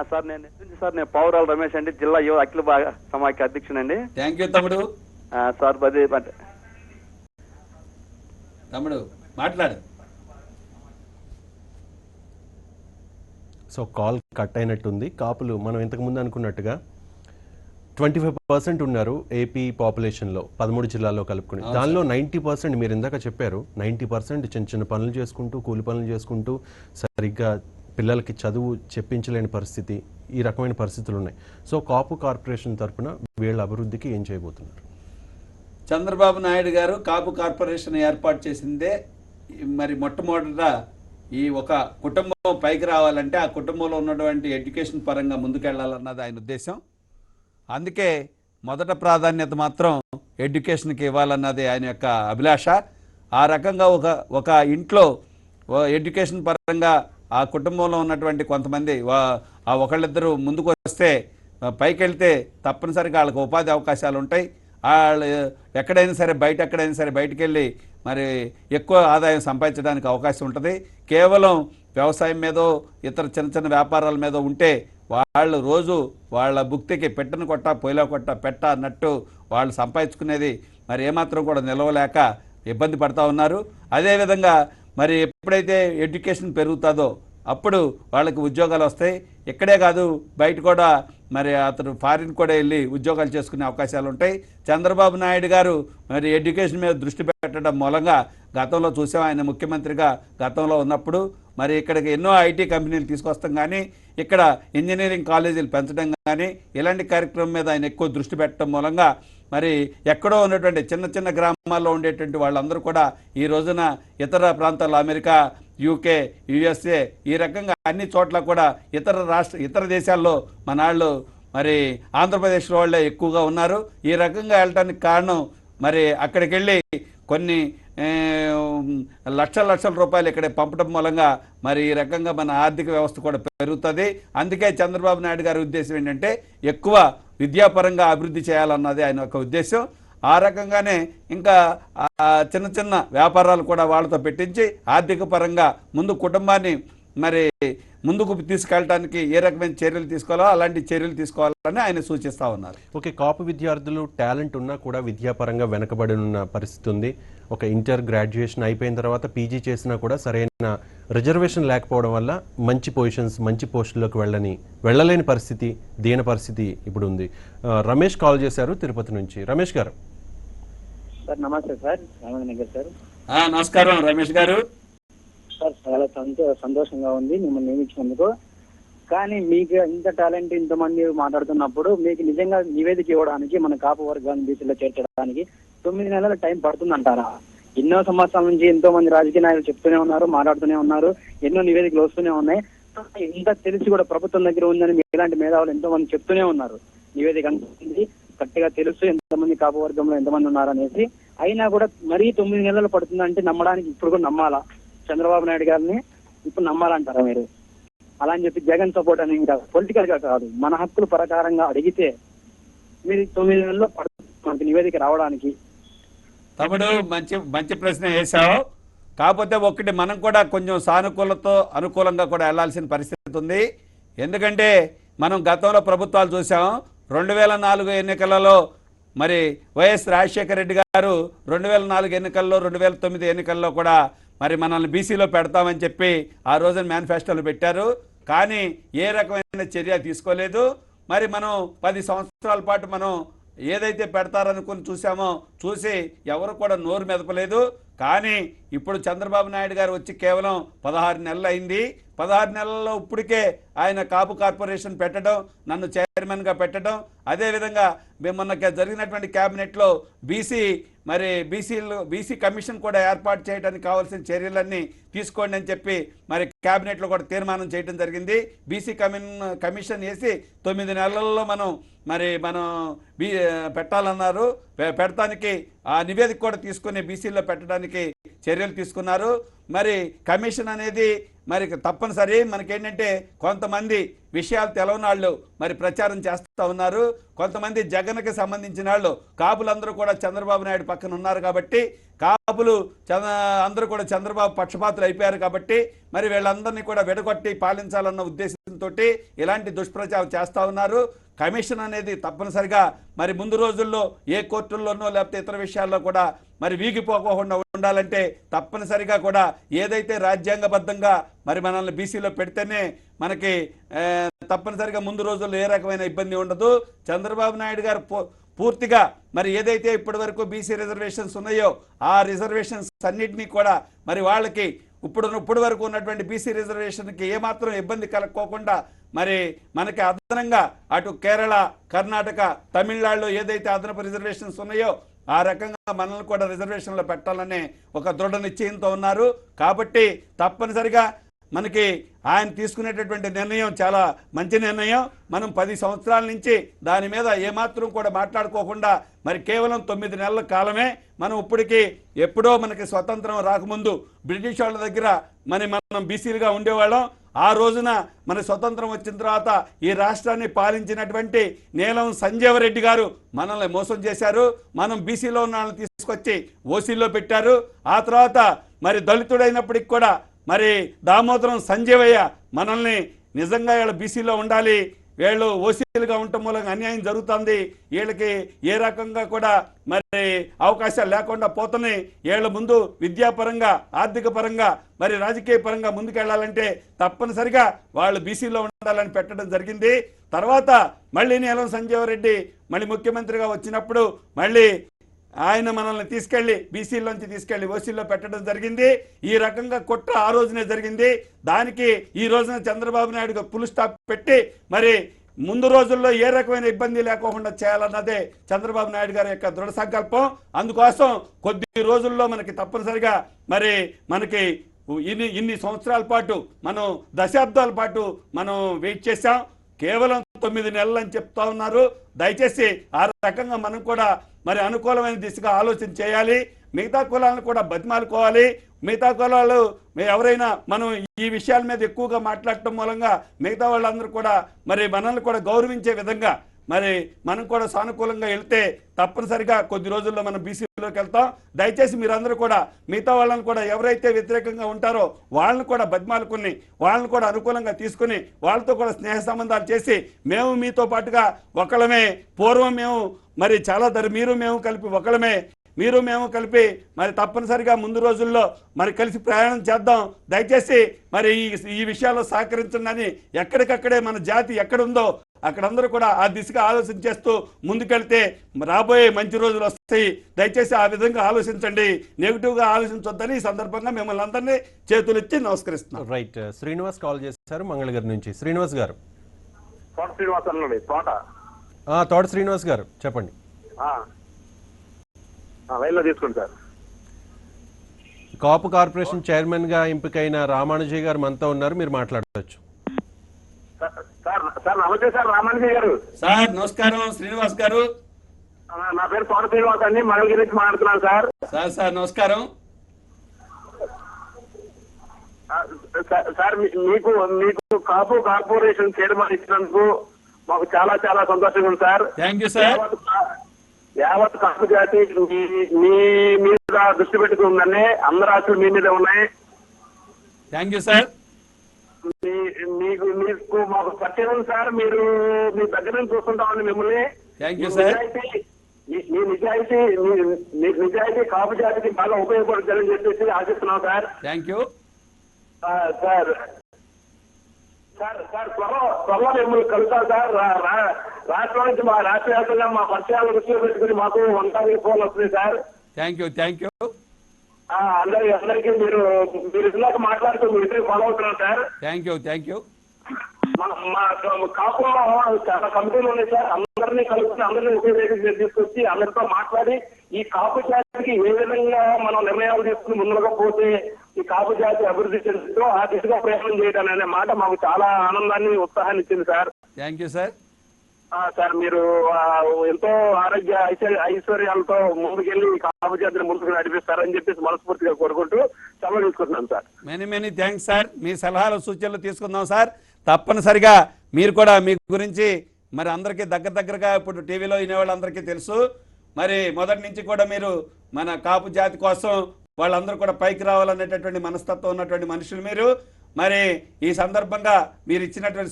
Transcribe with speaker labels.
Speaker 1: Sir నేను పౌరాల రమేష్ అండి, జిల్లా యువ అఖిల సమాఖ్య అధ్యక్షునండి.
Speaker 2: థ్యాంక్ యూ తమ్ముడు.
Speaker 1: సార్
Speaker 2: తమ్ముడు మాట్లాడు.
Speaker 3: సో కాల్ కట్ అయినట్టుంది. కాపులు మనం ఇంతకుముందు అనుకున్నట్టుగా 25% ఉన్నారు ఏపీ పాపులేషన్లో 13 జిల్లాల్లో కలుపుకుని. దానిలో 90% మీరు ఇందాక చెప్పారు, 90% చిన్న చిన్న పనులు చేసుకుంటూ, కూలి పనులు చేసుకుంటూ, సరిగ్గా పిల్లలకి చదువు చెప్పించలేని పరిస్థితి, ఈ రకమైన పరిస్థితులు ఉన్నాయి. సో కాపు కార్పొరేషన్ తరఫున వీళ్ళ అభివృద్ధికి ఏం చేయబోతున్నారు?
Speaker 2: చంద్రబాబు నాయుడు గారు కాపు కార్పొరేషన్ ఏర్పాటు చేసిందే మరి మొట్టమొదట ఈ ఒక కుటుంబం పైకి రావాలంటే ఆ కుటుంబంలో ఉన్నటువంటి ఎడ్యుకేషన్ పరంగా ముందుకెళ్లాలన్నది ఆయన ఉద్దేశం. అందుకే మొదట ప్రాధాన్యత మాత్రం ఎడ్యుకేషన్కి ఇవ్వాలన్నది ఆయన యొక్క అభిలాష. ఆ రకంగా ఒక ఇంట్లో ఎడ్యుకేషన్ పరంగా ఆ కుటుంబంలో ఉన్నటువంటి కొంతమంది ఆ ఒకళ్ళిద్దరూ ముందుకు వస్తే పైకి వెళ్తే తప్పనిసరిగా వాళ్ళకి ఉపాధి అవకాశాలు ఉంటాయి. వాళ్ళు ఎక్కడైనా సరే బయటికి వెళ్ళి మరి ఎక్కువ ఆదాయం సంపాదించడానికి అవకాశం ఉంటుంది. కేవలం వ్యవసాయం మీదో ఇతర చిన్న చిన్న వ్యాపారాల మీద ఉంటే వాళ్ళు రోజు వాళ్ళ భుక్తికి పెట్టను కొట్ట పొయ్యిలో కొట్ట పెట్ట అన్నట్టు వాళ్ళు సంపాదించుకునేది మరి ఏమాత్రం కూడా నిలవలేక ఇబ్బంది పడతా ఉన్నారు. అదేవిధంగా మరి ఎప్పుడైతే ఎడ్యుకేషన్ పెరుగుతుందో అప్పుడు వాళ్ళకి ఉద్యోగాలు వస్తాయి. ఇక్కడే కాదు బయట కూడా మరి అతను ఫారిన్ కూడా వెళ్ళి ఉద్యోగాలు చేసుకునే అవకాశాలు ఉంటాయి. చంద్రబాబు నాయుడు గారు మరి ఎడ్యుకేషన్ మీద దృష్టి పెట్టడం మూలంగా గతంలో చూసాం, ఆయన ముఖ్యమంత్రిగా గతంలో ఉన్నప్పుడు మరి ఇక్కడికి ఎన్నో ఐటీ కంపెనీలు తీసుకొస్తాం కానీ ఇక్కడ ఇంజనీరింగ్ కాలేజీలు పెంచడం కానీ ఇలాంటి కార్యక్రమం మీద ఆయన ఎక్కువ దృష్టి పెట్టడం మూలంగా మరి ఎక్కడో ఉన్నటువంటి చిన్న చిన్న గ్రామాల్లో ఉండేటువంటి వాళ్ళందరూ కూడా ఈ రోజున ఇతర ప్రాంతాల్లో అమెరికా, యూకే, యుఎస్ఏ ఈ రకంగా అన్ని చోట్ల కూడా ఇతర దేశాల్లో మన వాళ్ళు మరి ఆంధ్రప్రదేశ్లో వాళ్ళే ఎక్కువగా ఉన్నారు. ఈ రకంగా వెళ్ళటానికి కారణం మరి అక్కడికి వెళ్ళి కొన్ని లక్షల రూపాయలు ఇక్కడ పంపడం మూలంగా మరి ఈ రకంగా మన ఆర్థిక వ్యవస్థ కూడా పెరుగుతుంది. అందుకే చంద్రబాబు నాయుడు గారి ఉద్దేశం ఏంటంటే ఎక్కువ విద్యాపరంగా అభివృద్ధి చేయాలన్నది ఆయన ఒక ఉద్దేశం. ఆ రకంగానే ఇంకా చిన్న చిన్న వ్యాపారాలు కూడా వాళ్ళతో పెట్టించి ఆర్థిక పరంగా ముందు కుటుంబాన్ని మరి ముందుకు తీసుకెళ్ళడానికి ఏ రకమైన చర్యలు తీసుకోవాలో అలాంటి చర్యలు తీసుకోవాలని ఆయన సూచిస్తూ ఉన్నారు.
Speaker 3: ఓకే, కాపు విద్యార్థులు టాలెంట్ ఉన్నా కూడా విద్యాపరంగా వెనకబడి ఉన్న పరిస్థితి ఉంది. ఒక ఇంటర్ గ్రాడ్యుయేషన్ అయిపోయిన తర్వాత పీజీ చేసినా కూడా సరైన రిజర్వేషన్ లేకపోవడం వల్ల మంచి పొజిషన్స్, మంచి పోస్టుల్లోకి వెళ్ళలేని పరిస్థితి, దీన పరిస్థితి ఇప్పుడు ఉంది. రమేష్ కాల్ చేశారు తిరుపతి నుంచి. రమేష్ గారు.
Speaker 4: సార్ నమస్తే సార్. సార్
Speaker 2: నమస్కారం రమేష్ గారు.
Speaker 4: సార్ చాలా సంతోషంగా ఉంది మిమ్మల్ని నియమించినందుకు. కానీ మీకు ఇంత టాలెంట్ ఇంతమంది మాట్లాడుతున్నప్పుడు మీకు నిజంగా నివేదిక ఇవ్వడానికి మన కాపు వర్గాన్ని బీసీలో చేర్చడానికి 9 నెలల టైం పడుతుందంటారా? ఎన్నో సంవత్సరాల నుంచి ఎంతో మంది రాజకీయ నాయకులు చెప్తూనే ఉన్నారు, మాట్లాడుతూనే ఉన్నారు, ఎన్నో నివేదికలు వస్తూనే ఉన్నాయి. ఇంత తెలిసి కూడా ప్రభుత్వం దగ్గర ఉందని ఇలాంటి మేధావులు ఎంతో మంది చెప్తూనే ఉన్నారు. నివేదిక అంటుంది కరెక్ట్గా తెలుసు ఎంతమంది కాపు వర్గంలో ఎంతమంది ఉన్నారనేసి. అయినా కూడా మరీ 9 నెలలు పడుతుందంటే నమ్మడానికి ఇప్పుడు కూడా నమ్మాలా? చంద్రబాబు నాయుడు గారిని ఇప్పుడు నమ్మాలంటారా మీరు? అలా అని చెప్పి జగన్ సపోర్ట్ అని ఇంకా పొలిటికల్ గా కాదు, మన హక్కుల ప్రకారంగా అడిగితే మీరు 9 నెలల్లో మనకి నివేదిక రావడానికి.
Speaker 2: తమ్ముడు మంచి ప్రశ్న వేశావు. కాకపోతే ఒకటి మనం కూడా కొంచెం సానుకూలతో అనుకూలంగా కూడా వెళ్లాల్సిన పరిస్థితి ఉంది. ఎందుకంటే మనం గతంలో ప్రభుత్వాలు చూసాం. 2004 ఎన్నికలలో మరి వైఎస్ రాజశేఖర రెడ్డి గారు 2004 ఎన్నికల్లో 2009 ఎన్నికల్లో కూడా మరి మనల్ని బీసీలో పెడతామని చెప్పి ఆ రోజున మేనిఫెస్టోలు పెట్టారు. కానీ ఏ రకమైన చర్య తీసుకోలేదు. మరి మనం 10 సంవత్సరాల పాటు మనం ఏదైతే పెడతారనుకుని చూసి ఎవరు కూడా నోరు మెదపలేదు. కానీ ఇప్పుడు చంద్రబాబు నాయుడు గారు వచ్చి కేవలం 16 నెలలు అయింది. 16 నెలల్లో ఇప్పటికే ఆయన కాపు కార్పొరేషన్ పెట్టడం, నన్ను చైర్మన్గా పెట్టడం, అదేవిధంగా మొన్న జరిగినటువంటి క్యాబినెట్లో బీసీ కమిషన్ కూడా ఏర్పాటు చేయడానికి కావాల్సిన చర్యలన్నీ తీసుకోండి అని చెప్పి మరి క్యాబినెట్లో కూడా తీర్మానం చేయడం జరిగింది. బీసీ కమిషన్ వేసి 9 నెలల్లో మనం పెట్టాలన్నారు. పెడతానికి ఆ నివేదిక కూడా తీసుకుని బీసీలో పెట్టడానికి చర్యలు తీసుకున్నారు. మరి కమిషన్ అనేది మరి తప్పనిసరి. మనకేంటంటే కొంతమంది విషయాలు తెలవని వాళ్ళు మరి ప్రచారం చేస్తూ ఉన్నారు. కొంతమంది జగన్కి సంబంధించిన వాళ్ళు కాపులందరూ కూడా చంద్రబాబు నాయుడు పక్కన ఉన్నారు కాబట్టి, కాపులు అందరూ కూడా చంద్రబాబు పక్షపాతులు అయిపోయారు కాబట్టి మరి వీళ్ళందరినీ కూడా విడగొట్టి పాలించాలన్న ఉద్దేశంతో ఇలాంటి దుష్ప్రచారం చేస్తూ ఉన్నారు. కమిషన్ అనేది తప్పనిసరిగా మరి ముందు రోజుల్లో ఏ కోర్టుల్లోనో లేకపోతే ఇతర విషయాల్లో కూడా మరి వీగిపోకుండా ఉండాలంటే తప్పనిసరిగా కూడా ఏదైతే రాజ్యాంగబద్ధంగా మరి మనల్ని బీసీలో పెడితేనే మనకి తప్పనిసరిగా ముందు రోజుల్లో ఏ రకమైన ఇబ్బంది ఉండదు. చంద్రబాబు నాయుడు గారు పూర్తిగా మరి ఏదైతే ఇప్పటి వరకు బీసీ రిజర్వేషన్స్ ఉన్నాయో ఆ రిజర్వేషన్స్ అన్నిటినీ కూడా మరి వాళ్ళకి ఇప్పటి వరకు ఉన్నటువంటి బీసీ రిజర్వేషన్కి ఏమాత్రం ఇబ్బంది కలగకోకుండా మరి మనకి అదనంగా అటు కేరళ, కర్ణాటక, తమిళనాడులో ఏదైతే అదనపు రిజర్వేషన్స్ ఉన్నాయో ఆ రకంగా మనల్ని కూడా రిజర్వేషన్లో పెట్టాలనే ఒక దృఢ నిశ్చయంతో ఉన్నారు. కాబట్టి తప్పనిసరిగా మనకి ఆయన తీసుకునేటటువంటి నిర్ణయం చాలా మంచి నిర్ణయం. మనం 10 సంవత్సరాల నుంచి దాని మీద ఏమాత్రం కూడా మాట్లాడుకోకుండా మరి కేవలం 9 నెలల కాలమే మనం ఇప్పటికీ ఎప్పుడో మనకి స్వతంత్రం రాకముందు బ్రిటిష్ వాళ్ళ దగ్గర మనం బీసీలుగా ఉండేవాళ్ళం. ఆ రోజున మన స్వతంత్రం వచ్చిన తర్వాత ఈ రాష్ట్రాన్ని పాలించినటువంటి నీలం సంజీవరెడ్డి గారు మనల్ని మోసం చేశారు. మనం బీసీలో ఉన్న వాళ్ళని తీసుకొచ్చి ఓసీలో పెట్టారు. ఆ తర్వాత మరి దళితుడైనప్పటికి కూడా మరి దామోదరం సంజీవయ్య మనల్ని నిజంగా వీళ్ళ బీసీలో ఉండాలి, వీళ్ళు ఓసీలుగా ఉండటం మూలంగా అన్యాయం జరుగుతుంది, వీళ్ళకి ఏ రకంగా కూడా మరి అవకాశాలు లేకుండా పోతున్నాయి, వీళ్ళ ముందు విద్యాపరంగా, ఆర్థిక పరంగా, మరి రాజకీయ పరంగా ముందుకెళ్లాలంటే తప్పనిసరిగా వాళ్ళు బీసీలో ఉండాలని పెట్టడం జరిగింది. తర్వాత మళ్ళీ నీలం సంజీవరెడ్డి మళ్ళీ ముఖ్యమంత్రిగా వచ్చినప్పుడు మళ్ళీ ఆయన మనల్ని తీసుకెళ్లి బీసీలోంచి తీసుకెళ్లి ఓసీలో పెట్టడం జరిగింది. ఈ రకంగా కుట్ర ఆ రోజునే జరిగింది. దానికి ఈ రోజున చంద్రబాబు నాయుడు ఫుల్ స్టాప్ పెట్టి మరి ముందు రోజుల్లో ఏ రకమైన ఇబ్బంది లేకోకుండా చేయాలన్నదే చంద్రబాబు నాయుడు గారి యొక్క దృఢ సంకల్పం. అందుకోసం కొద్ది రోజుల్లో మనకి తప్పనిసరిగా మరి మనకి ఇన్ని సంవత్సరాల పాటు మనం దశాబ్దాల పాటు మనం వెయిట్ చేశాం. కేవలం 9 నెలలు అని చెప్తా ఉన్నారు. దయచేసి ఆ రకంగా మనం కూడా మరి అనుకూలమైన దిశగా ఆలోచన చేయాలి. మిగతా కులాలను కూడా బతిమాలుకోవాలి. మిగతా కులాలు ఎవరైనా మనం ఈ విషయాల మీద ఎక్కువగా మాట్లాడటం మూలంగా మిగతా వాళ్ళందరూ కూడా మరి మనల్ని కూడా గౌరవించే విధంగా మరి మనం కూడా సానుకూలంగా వెళ్తే తప్పనిసరిగా కొద్ది రోజుల్లో మనం బీసీలోకి వెళ్తాం. దయచేసి మీరందరూ కూడా మిగతా వాళ్ళని కూడా ఎవరైతే వ్యతిరేకంగా ఉంటారో వాళ్ళని కూడా బతిమాలుకుని వాళ్ళని కూడా అనుకూలంగా తీసుకుని వాళ్ళతో కూడా స్నేహ సంబంధాలు చేసి మేము మీతో పాటుగా ఒకళ్ళమే, పూర్వం మేము మరి చాలా మీరు మేము కలిపి ఒకళ్ళమే, మీరు మేము కలిపి మరి తప్పనిసరిగా ముందు రోజుల్లో మరి కలిసి ప్రయాణం చేద్దాం. దయచేసి మరి ఈ విషయాల్లో సహకరించండి. ఎక్కడికక్కడే మన జాతి ఎక్కడుందో అక్కడందరూ కూడా ఆ దిశగా ఆలోచన చేస్తూ ముందుకెళ్తే రాబోయే మంచి రోజులు వస్తాయి. దయచేసి ఆ విధంగా ఆలోచించండి, నెగిటివ్గా ఆలోచించొద్దని ఈ సందర్భంగా మిమ్మల్ని అందరినీ చేతులెత్తి నమస్కరిస్తున్నాం.
Speaker 3: రైట్, శ్రీనివాస్ కాల్ చేశారు మంగళగిరి నుంచి. శ్రీనివాస్ గారు. తోట శ్రీనివాస్ గారు చెప్పండి.
Speaker 5: తీసుకోండి సార్.
Speaker 3: కాపు కార్పొరేషన్ చైర్మన్ గా ఎంపికైన రామానుజయ్ గారు మనతో ఉన్నారు, మీరు మాట్లాడవచ్చు.
Speaker 5: సార్ నమస్తే సార్. రామానుజయ్ గారు
Speaker 2: సార్ నమస్కారం. శ్రీనివాస్ గారు.
Speaker 5: నా పేరు తోట శ్రీనివాస్ అండి, మంగళగిరి నుంచి మాట్లాడుతున్నాను సార్.
Speaker 2: సార్ నమస్కారం
Speaker 5: సార్. మీకు కాపు కార్పొరేషన్ చైర్మన్ ఇచ్చినందుకు మాకు చాలా చాలా సంతోషంగా ఉంది సార్.
Speaker 2: Thank you sir.
Speaker 5: యావత్ కాపు జాతి మీ మీద దృష్టి పెట్టుకుందని, అందరు ఆశలు మీ మీద ఉన్నాయి.
Speaker 2: Thank you sir.
Speaker 5: మీకు మాకు పరిచయం ఉంది సార్. మీరు మీ దగ్గర నుంచి చూస్తుంటామని మిమ్మల్ని.
Speaker 2: Thank you sir.
Speaker 5: మీ నిజాయితీ కాపు జాతికి బాగా ఉపయోగపడుతుందని చెప్పేసి ఆశిస్తున్నాం sir.
Speaker 2: Thank you
Speaker 5: sir. Sir త్వరలో మిమ్మల్ని కలుస్తాం సార్. రాష్ట్రం నుంచి మా రాష్ట్ర వ్యాప్తంగా మా పరిచయాలు దృష్టిలో పెట్టుకుని మాకు 1,000 ఫోన్లు వస్తుంది సార్.
Speaker 2: థ్యాంక్ యూ
Speaker 5: అందరికీ మీరు ఇదిలాగా మాట్లాడుతూ మీ ఇద్దరు ఫాలో అవుతున్నారు సార్.
Speaker 2: Thank you.
Speaker 5: మా కాపులో చాలా కమిటీలు ఉన్నాయి సార్. అందరినీ కలుపుకుని అందరినీ ఒకే వేదిక తీసుకొచ్చి అందరితో మాట్లాడి ఈ కాపు జాతికి ఏ విధంగా మనం నిర్ణయాలు తీసుకుని ముందుగా పోతే ఈ కాపు జాతి అభివృద్ధి చెందుతూ ఆ దిశగా ప్రయత్నం చేయడం అనే మాట మాకు చాలా ఆనందాన్ని, ఉత్సాహాన్ని ఇచ్చింది sir.
Speaker 2: Thank you sir.
Speaker 5: Sir మీరు ఎంతో ఆరోగ్య ఐశ్వర్యాలతో ముందుకెళ్లి కాపు జాతిని ముందుకు నడిపిస్తారని చెప్పేసి మనస్ఫూర్తిగా కోరుకుంటూ సెలవు తీసుకుంటున్నాను సార్.
Speaker 2: Many thanks sir. మీ సలహాలు సూచనలు తీసుకుందాం సార్. తప్పనిసరిగా మీరు కూడా మీ గురించి మరి అందరికీ దగ్గరగా ఇప్పుడు టీవీలో వినేవాళ్ళందరికీ తెలుసు. మరి మొదటి నుంచి కూడా మీరు మన కాపు జాతి కోసం వాళ్ళందరూ కూడా పైకి రావాలనేటటువంటి మనస్తత్వం ఉన్నటువంటి మనుషులు మీరు. మరి ఈ సందర్భంగా మీరు ఇచ్చినటువంటి